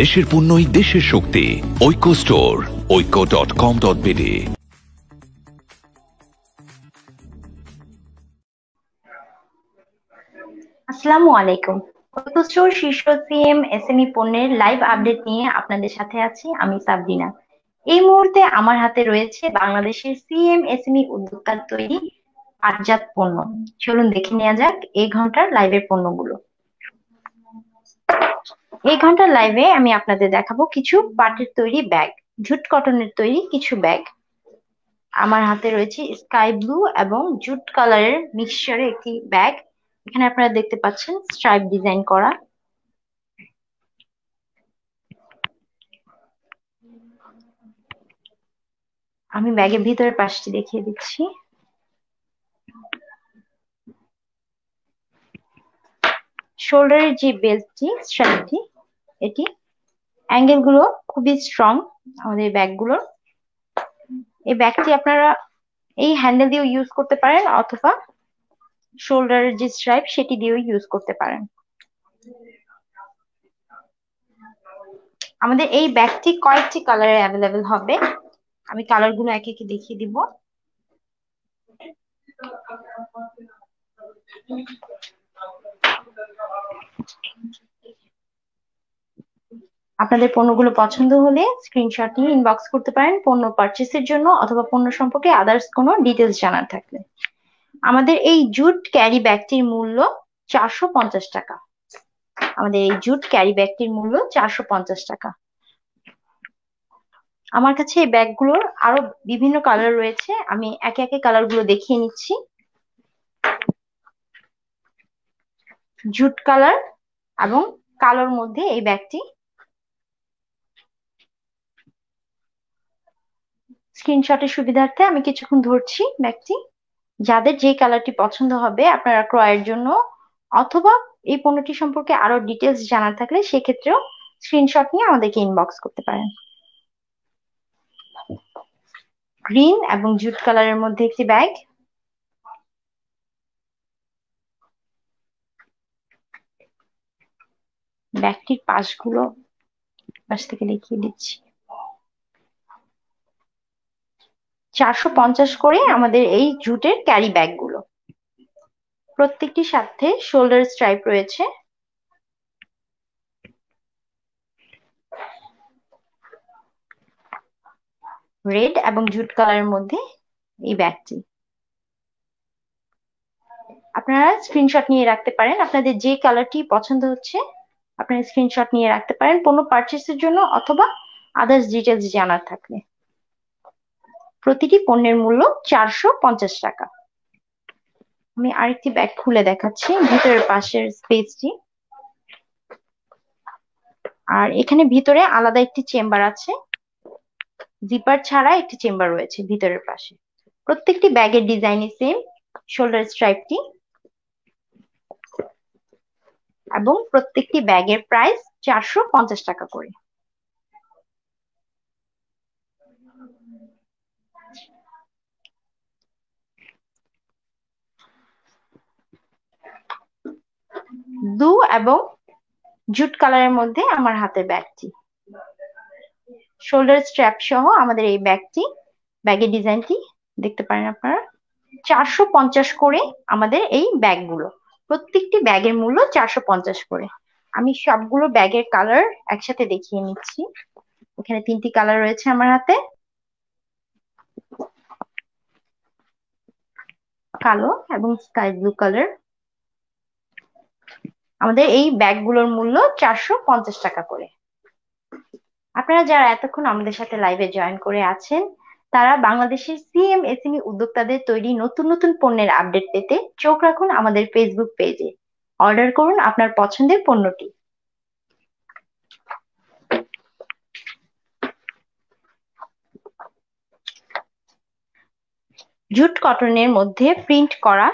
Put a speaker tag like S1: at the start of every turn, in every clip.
S1: দেশের পণ্যই দেশের শক্তি। ঐক্য স্টোর, oikko.com.bd।
S2: আসসালামু আলাইকুম। ঐক্য স্টোর শীর্ষ সিএম এসএমই পণ্যের লাইভ আপডেট নিয়ে আপনাদের সাথে আছি আমি সাবরিনা। এই মুহূর্তে আমার হাতে রয়েছে বাংলাদেশের সিএম এসএমই উদ্যোক্তার তৈরি পাটজাত পণ্য। চলুন দেখে নেওয়া যাক এই ঘন্টার লাইভের পণ্যগুলো। এই ঘন্টার লাইভে আমি আপনাদের দেখাবো কিছু পাটের তৈরি ব্যাগ, জুট কটনের তৈরি কিছু ব্যাগ। আমার হাতে রয়েছে স্কাই ব্লু এবং জুট কালারের মিক্সচারে একটি ব্যাগ। এখানে আপনারা দেখতে পাচ্ছেন স্ট্রাইপ ডিজাইন করা। আমি ব্যাগের ভিতরের পাশটি দেখিয়ে দিচ্ছি। শোল্ডারের যে বেল্টটি, স্ট্র্যাপটি, এটি অ্যাঙ্গেল গুলো খুবই স্ট্রং আমাদের ব্যাগগুলোর। এই ব্যাগটি আপনারা এই হ্যান্ডেল দিয়েও ইউজ করতে পারেন অথবা শোল্ডারের যে স্ট্রাইপ সেটি দিয়েও ইউজ করতে পারেন। আমাদের এই ব্যাগটি কয়েকটি কালারে অ্যাভেলেবেল হবে। আমি কালার গুলো একে একে দেখিয়ে দিব। আপনাদের পণ্যগুলো পছন্দ হলে স্ক্রিনশট নিয়ে ইনবক্স করতে পারেন পণ্য পারচেসের জন্য অথবা পণ্য সম্পর্কে আদার্স কোনো ডিটেলস জানার থাকলে। আমাদের এই জুট ক্যারি ব্যাগটির মূল্য 450 টাকা। আমাদের এই জুট ক্যারি ব্যাগটির মূল্য 450 টাকা। আমার কাছে এই ব্যাগগুলোর আরো বিভিন্ন কালার রয়েছে, আমি একে একে কালার গুলো দেখিয়ে নিচ্ছি। জুট কালার এবং কালোর মধ্যে এই ব্যাগটি। স্ক্রিনশটের সুবিধার্থে আমি কিছুক্ষণ ধরছি ব্যাগটি। যাদের যে কালারটি পছন্দ হবে আপনারা ক্রয়ের জন্য অথবা এই পণ্যটি সম্পর্কে আরো ডিটেলস জানার থাকলে সেক্ষেত্রেও স্ক্রিনশট নিয়ে আমাদেরকে ইনবক্স করতে পারেন। গ্রিন এবং জুট কালারের মধ্যে একটি ব্যাগ। ব্যাগটির পাশগুলো পাশ থেকে দেখিয়ে দিচ্ছি। 450 করে আমাদের এই জুটের ক্যারি ব্যাগ গুলো। প্রত্যেকটির সাথে শোল্ডার স্ট্রাইপ রয়েছে। রেড এবং জুট কালারের মধ্যে এই ব্যাগটি। আপনারা স্ক্রিনশট নিয়ে রাখতে পারেন, আপনাদের যে কালারটি পছন্দ হচ্ছে আপনারা স্ক্রিনশট নিয়ে রাখতে পারেন পণ্য পারচেসের জন্য অথবা আদার্স ডিটেলস জানার থাকলে। প্রতিটি পণ্যের মূল্য 450 টাকা। আমি আরেকটি ব্যাগ খুলে দেখাচ্ছি ভিতরের পাশের স্পেসটি। আর এখানে ভিতরে আলাদা একটি চেম্বার আছে, জিপার ছাড়া একটি চেম্বার রয়েছে ভিতরের পাশে। প্রত্যেকটি ব্যাগের ডিজাইনই সেম, শোল্ডার স্ট্রাইপটি এবং প্রত্যেকটি ব্যাগের প্রাইস 450 টাকা করে। ব্লু এবং জুট কালারের মধ্যে আমার হাতের ব্যাগটি। শোল্ডার স্ট্র্যাপ সহ আমাদের এই ব্যাগটি, ব্যাগের ডিজাইনটি দেখতে পারেন আপনারা। 450 করে আমাদের এই ব্যাগগুলো। প্রত্যেকটি ব্যাগের মূল্য 450 করে। আমি সবগুলো ব্যাগের কালার একসাথে দেখিয়ে নিচ্ছি। এখানে 3টি কালার রয়েছে আমার হাতে, কালো এবং স্কাই ব্লু কালার। আমাদের এই ব্যাগগুলোর মূল্য 450 টাকা করে। আপনারা যারা এতক্ষণ আমাদের সাথে লাইভে জয়েন করে আছেন তারা বাংলাদেশের সিএম এসএমই উদ্যোক্তাদের তৈরি নতুন নতুন পণ্যের আপডেট পেতে চোখ রাখুন আমাদের ফেসবুক পেজে। অর্ডার করুন আপনার পছন্দের পণ্যটি। জুট কটনের মধ্যে প্রিন্ট করা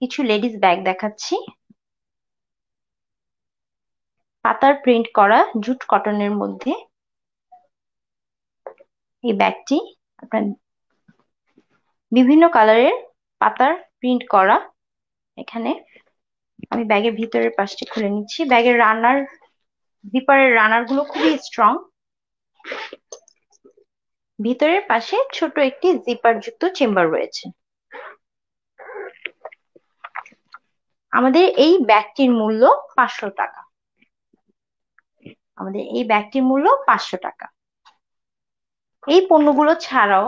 S2: কিছু লেডিস ব্যাগ দেখাচ্ছি। পাতার প্রিন্ট করা জুট কটনের মধ্যে এই ব্যাগটি। আপনার বিভিন্ন কালারের পাতার প্রিন্ট করা। এখানে আমি ব্যাগের ভিতরের পাশটি খুলে নিচ্ছি। ব্যাগের রানার জিপারের রানার গুলো খুবই স্ট্রং। ভিতরের পাশে ছোট একটি জিপার যুক্ত চেম্বার রয়েছে। আমাদের এই ব্যাগটির মূল্য 500 টাকা। আমাদের এই ব্যাগটির মূল্য 500 টাকা। এই পণ্যগুলো ছাড়াও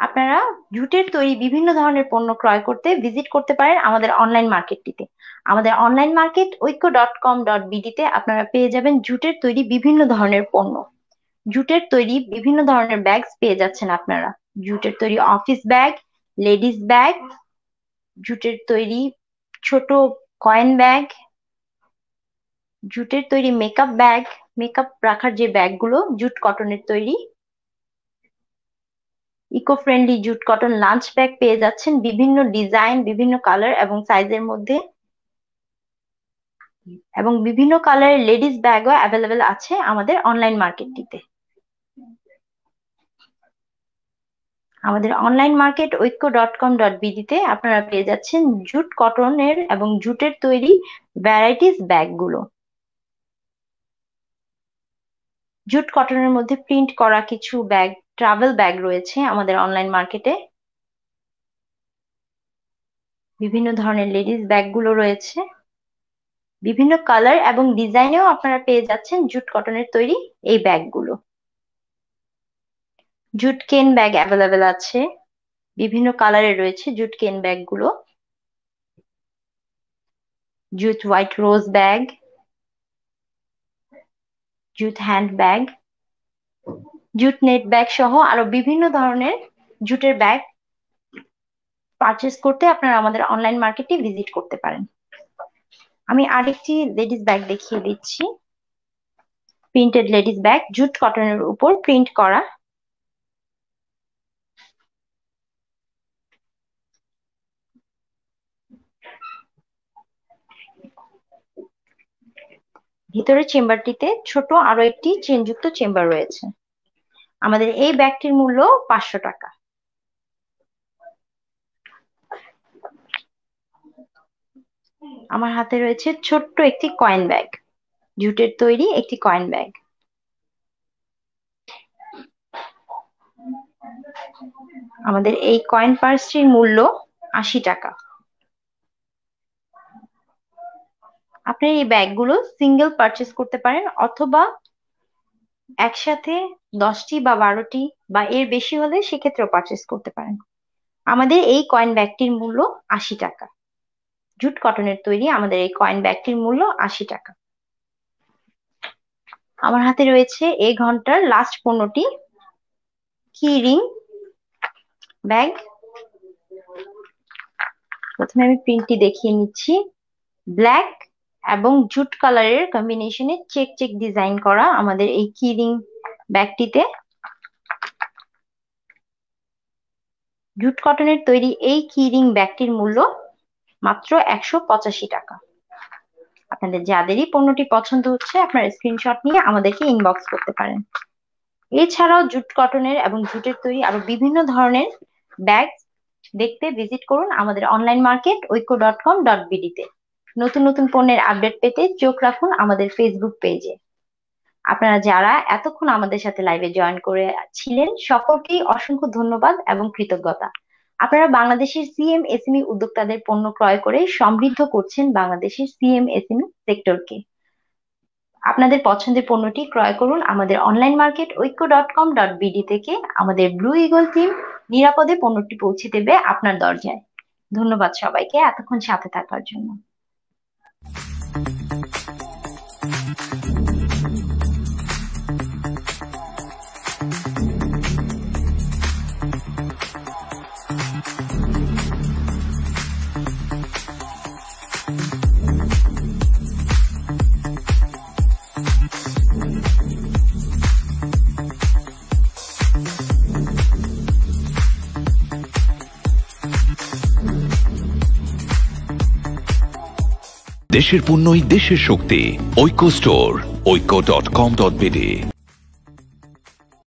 S2: আপনারা জুটের তৈরি বিভিন্ন ধরনের পণ্য ক্রয় করতে ভিজিট করতে পারেন আমাদের অনলাইন মার্কেটটিতে। আমাদের অনলাইন মার্কেট ঐক্য.com.bd তে আপনারা পেয়ে যাবেন জুটের তৈরি বিভিন্ন ধরনের পণ্য। জুটের তৈরি বিভিন্ন ধরনের ব্যাগ পেয়ে যাচ্ছেন আপনারা। জুটের তৈরি অফিস ব্যাগ, লেডিস ব্যাগ, জুটের তৈরি ছোট কয়েন ব্যাগ, জুটের তৈরি মেকআপ ব্যাগ, মেকআপ রাখার যে ব্যাগগুলো জুট কটনের তৈরি, eco friendly jute cotton lunch bag পেয়ে যাচ্ছেন বিভিন্ন ডিজাইন, বিভিন্ন কালার এবং সাইজের মধ্যে, এবং বিভিন্ন কালারের লেডিস ব্যাগও অ্যাভেলেবেল আছে আমাদের অনলাইন মার্কেটটিতে। আমাদের অনলাইন মার্কেট ঐক্য.com.bd তে আপনারা পেয়ে যাচ্ছেন জুট কটনের এবং জুটের তৈরি ভ্যারাইটিস ব্যাগগুলো। জুট কটনের মধ্যে প্রিন্ট করা কিছু ব্যাগ, ট্রাভেল ব্যাগ রয়েছে আমাদের অনলাইন মার্কেটে। বিভিন্ন ধরনের লেডিস ব্যাগগুলো রয়েছে। বিভিন্ন কালার এবং ডিজাইনেও আপনারা পেয়ে যাচ্ছেন জুট কটনের তৈরি এই ব্যাগগুলো। জুট কেন ব্যাগ অ্যাভেলেবেল আছে, বিভিন্ন কালারে রয়েছে জুট কেন ব্যাগগুলো। Jute white rose bag, jute hand bag, jute net bag সহ আরো বিভিন্ন ধরনের জুটের ব্যাগ পারচেস করতে আপনারা আমাদের অনলাইন মার্কেটে ভিজিট করতে পারেন। আমি আরেকটি লেডিস ব্যাগ দেখিয়ে দিচ্ছি। প্রিন্টেড লেডিস ব্যাগ, জুট কটনের উপর প্রিন্ট করা। ভিতরের চেম্বারটিতে ছোট আরো একটি চেনযুক্ত চেম্বার রয়েছে। আমাদের এই ব্যাগটির মূল্য 500 টাকা। আমার হাতে রয়েছে ছোট্ট একটি কয়েন ব্যাগ, জুটের তৈরি একটি কয়েন ব্যাগ। আমাদের এই কয়েন পার্সটির মূল্য 80 টাকা। আপনি এই ব্যাগগুলো সিঙ্গেল পারচেস করতে পারেন অথবা একসাথে 10টি বা 12টি বা এর বেশি হলে সেক্ষেত্রেও পারচেস করতে পারেন। আমাদের এই কয়েন ব্যাগটির মূল্য 80 টাকা। জুট কটনের তৈরি আমাদের এই কয়েন ব্যাগটির মূল্য 80 টাকা। আমার হাতে রয়েছে এই ঘন্টার লাস্ট পণ্যটি, কি রিং ব্যাগ। প্রথমে আমি প্রিন্টটি দেখিয়ে নিচ্ছি। ব্ল্যাক এবং জুট কালারের কম্বিনেশনে চেক চেক ডিজাইন করা আমাদের এই কি রিং ব্যাগটিতে। জুট কটনের তৈরি এই কি রিং ব্যাগটির মূল্য মাত্র 185 টাকা। আপনাদের যাদেরই পণ্যটি পছন্দ হচ্ছে আপনারা স্ক্রিনশট নিয়ে আমাদেরকে ইনবক্স করতে পারেন। এছাড়াও জুট কটনের এবং জুটের তৈরি আরো বিভিন্ন ধরনের ব্যাগ দেখতে ভিজিট করুন আমাদের অনলাইন মার্কেট ঐক্য.com.bd তে। নতুন নতুন পণ্যের আপডেট পেতে চোখ রাখুন আমাদের ফেসবুক পেজে। আপনারা যারা এতক্ষণ আমাদের সাথে লাইভে জয়েন করে ছিলেন সকলকেই অসংখ্য ধন্যবাদ এবং কৃতজ্ঞতা। আপনারা বাংলাদেশের সিএমএসএমই উদ্যোক্তাদের পণ্য ক্রয় করে সমৃদ্ধ করছেন বাংলাদেশের সিএমএসএমই সেক্টরকে। আপনাদের পছন্দের পণ্যটি ক্রয় করুন আমাদের অনলাইন মার্কেট ঐক্য.com.bd থেকে। আমাদের ব্লু ইগল টিম নিরাপদে পণ্যটি পৌঁছে দেবে আপনার দরজায়। ধন্যবাদ সবাইকে এতক্ষণ সাথে থাকার জন্য।
S1: দেশের পণ্যই দেশের শক্তি। ঐক্য স্টোর, ঐক্য.com.bd।